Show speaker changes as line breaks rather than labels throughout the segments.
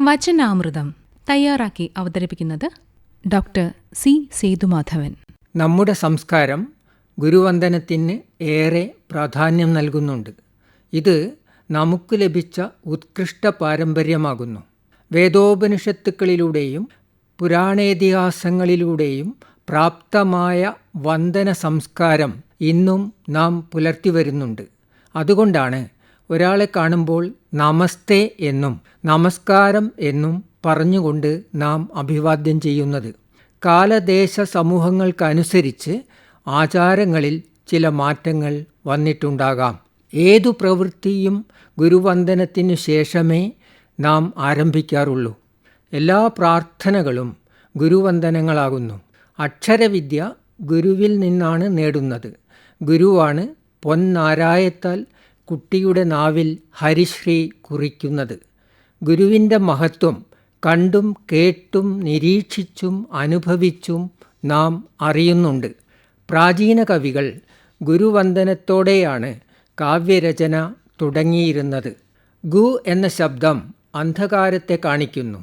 വചനാമൃതം തയ്യാറാക്കി അവതരിപ്പിക്കുന്നത് doctor C Sethumadhavan.
നമ്മുടെ സംസ്കാരം ഗുരുവന്ദനത്തിന് ഏറെ പ്രാധാന്യം നൽകുന്നുണ്ട്. ഇത് നമുക്ക് ലഭിച്ച ഉത്കൃഷ്ട പാരമ്പര്യമാകുന്നു. വേദോപനിഷത്തുക്കളിലൂടെയും പുരാണേതിഹാസങ്ങളിലൂടെയും പ്രാപ്തമായ വന്ദന സംസ്കാരം ഇന്നും നാം പുലർത്തി വരുന്നുണ്ട്. അതുകൊണ്ടാണ് ഒരാളെ കാണുമ്പോൾ നമസ്തേ എന്നും നമസ്കാരം എന്നും പറഞ്ഞുകൊണ്ട് നാം അഭിവാദ്യം ചെയ്യുന്നത്. കാലദേശ സമൂഹങ്ങൾക്കനുസരിച്ച് ആചാരങ്ങളിൽ ചില മാറ്റങ്ങൾ വന്നിട്ടുണ്ടാകാം. ഏതു പ്രവൃത്തിയും ഗുരുവന്ദനത്തിനു ശേഷമേ നാം ആരംഭിക്കാറുള്ളൂ. എല്ലാ പ്രാർത്ഥനകളും ഗുരുവന്ദനങ്ങളാകുന്നു. അക്ഷരവിദ്യ ഗുരുവിൽ നിന്നാണ് നേടുന്നത്. ഗുരുവാണ് പൊന്നാരായത്താൽ കുട്ടിയുടെ നാവിൽ ഹരിശ്രീ കുറിക്കുന്നത്. ഗുരുവിൻ്റെ മഹത്വം കണ്ടും കേട്ടും നിരീക്ഷിച്ചും അനുഭവിച്ചും നാം അറിയുന്നുണ്ട്. പ്രാചീന കവികൾ ഗുരുവന്ദനത്തോടെയാണ് കാവ്യരചന തുടങ്ങിയിരുന്നത്. ഗു എന്ന ശബ്ദം അന്ധകാരത്തെ കാണിക്കുന്നു.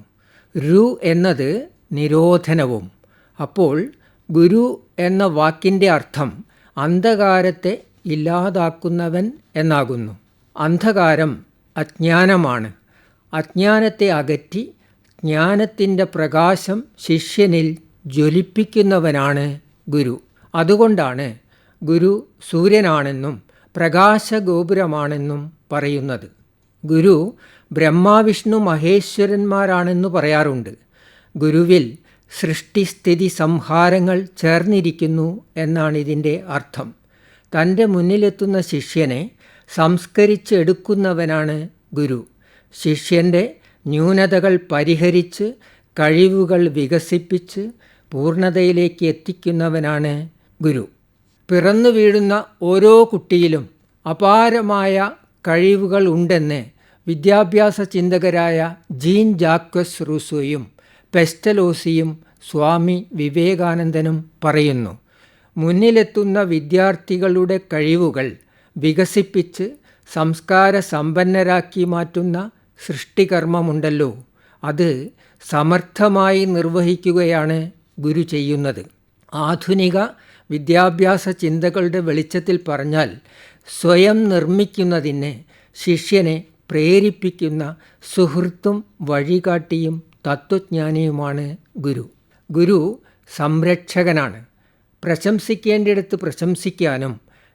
രു എന്നത് നിരോധനവും. അപ്പോൾ ഗുരു എന്ന വാക്കിൻ്റെ അർത്ഥം അന്ധകാരത്തെ ഇല്ലാതാക്കുന്നവൻ എന്നാകുന്നു. അന്ധകാരം അജ്ഞാനമാണ്. അജ്ഞാനത്തെ അകറ്റി ജ്ഞാനത്തിൻ്റെ പ്രകാശം ശിഷ്യനിൽ ജ്വലിപ്പിക്കുന്നവനാണ് ഗുരു. അതുകൊണ്ടാണ് ഗുരു സൂര്യനാണെന്നും പ്രകാശഗോപുരമാണെന്നും പറയുന്നത്. ഗുരു ബ്രഹ്മാവിഷ്ണു മഹേശ്വരന്മാരാണെന്നു പറയാറുണ്ട്. ഗുരുവിൽ സൃഷ്ടിസ്ഥിതി സംഹാരങ്ങൾ ചേർന്നിരിക്കുന്നു എന്നാണ് ഇതിൻ്റെ അർത്ഥം. തൻ്റെ മുന്നിലെത്തുന്ന ശിഷ്യനെ സംസ്കരിച്ചെടുക്കുന്നവനാണ് ഗുരു. ശിഷ്യൻ്റെ ന്യൂനതകൾ പരിഹരിച്ച് കഴിവുകൾ വികസിപ്പിച്ച് പൂർണ്ണതയിലേക്ക് എത്തിക്കുന്നവനാണ് ഗുരു. പിറന്നു വീഴുന്ന ഓരോ കുട്ടിയിലും അപാരമായ കഴിവുകൾ ഉണ്ടെന്ന് വിദ്യാഭ്യാസ ചിന്തകരായ ജീൻ ജാക്വസ് റൂസോയും പെസ്റ്റലോസിയും സ്വാമി വിവേകാനന്ദനും പറയുന്നു. മുന്നിലെത്തുന്ന വിദ്യാർത്ഥികളുടെ കഴിവുകൾ വികസിപ്പിച്ച് സംസ്കാര സമ്പന്നരാക്കി മാറ്റുന്ന സൃഷ്ടികർമ്മമുണ്ടല്ലോ, അത് സമർത്ഥമായി നിർവഹിക്കുകയാണ് ഗുരു ചെയ്യുന്നത്. ആധുനിക വിദ്യാഭ്യാസ ചിന്തകളുടെ വെളിച്ചത്തിൽ പറഞ്ഞാൽ സ്വയം നിർമ്മിക്കുന്നതിന് ശിഷ്യനെ പ്രേരിപ്പിക്കുന്ന സുഹൃത്തും വഴികാട്ടിയും തത്വജ്ഞാനിയുമാണ് ഗുരു. ഗുരു സംരക്ഷകനാണ്. പ്രശംസിക്കേണ്ടിടത്ത് പ്രശംസിക്കാനും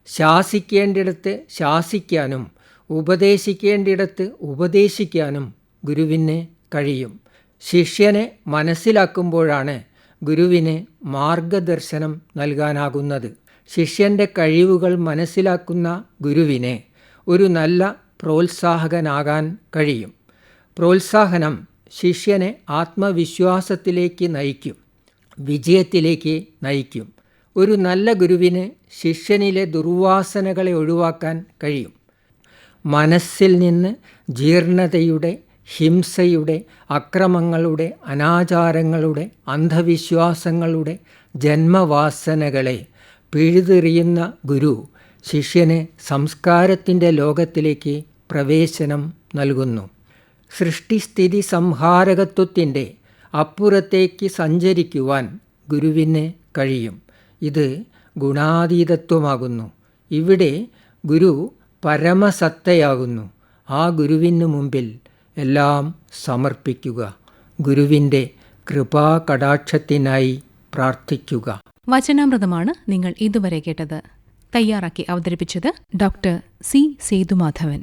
ശാസിക്കേണ്ടിടത്ത് ശാസിക്കാനും ഉപദേശിക്കേണ്ടിടത്ത് ഉപദേശിക്കാനും ഗുരുവിന് കഴിയും. ശിഷ്യനെ മനസ്സിലാക്കുമ്പോഴാണ് ഗുരുവിന് മാർഗദർശനം നൽകാനാകുന്നത്. ശിഷ്യൻ്റെ കഴിവുകൾ മനസ്സിലാക്കുന്ന ഗുരുവിനെ ഒരു നല്ല പ്രോത്സാഹകനാകാൻ കഴിയും. പ്രോത്സാഹനം ശിഷ്യനെ ആത്മവിശ്വാസത്തിലേക്ക് നയിക്കും, വിജയത്തിലേക്ക് നയിക്കും. ഒരു നല്ല ഗുരുവിന് ശിഷ്യനിലെ ദുർവാസനകളെ ഒഴിവാക്കാൻ കഴിയും. മനസ്സിൽ നിന്ന് ജീർണതയുടെ, ഹിംസയുടെ, അക്രമങ്ങളുടെ, അനാചാരങ്ങളുടെ, അന്ധവിശ്വാസങ്ങളുടെ ജന്മവാസനകളെ പിഴുതെറിയുന്ന ഗുരു ശിഷ്യന് സംസ്കാരത്തിൻ്റെ ലോകത്തിലേക്ക് പ്രവേശനം നൽകുന്നു. സൃഷ്ടിസ്ഥിതി സംഹാരകത്വത്തിൻ്റെ അപ്പുറത്തേക്ക് സഞ്ചരിക്കുവാൻ ഗുരുവിന് കഴിയും. ഇത് ഗുണാതീതത്വമാകുന്നു. ഇവിടെ ഗുരു പരമസത്തയാകുന്നു. ആ ഗുരുവിന് മുമ്പിൽ എല്ലാം സമർപ്പിക്കുക. ഗുരുവിൻ്റെ കൃപാകടാക്ഷത്തിനായി പ്രാർത്ഥിക്കുക.
വചനാമൃതമാണ് നിങ്ങൾ ഇതുവരെ കേട്ടത്. തയ്യാറാക്കി അവതരിപ്പിച്ചത് ഡോക്ടർ സി സേതുമാധവൻ.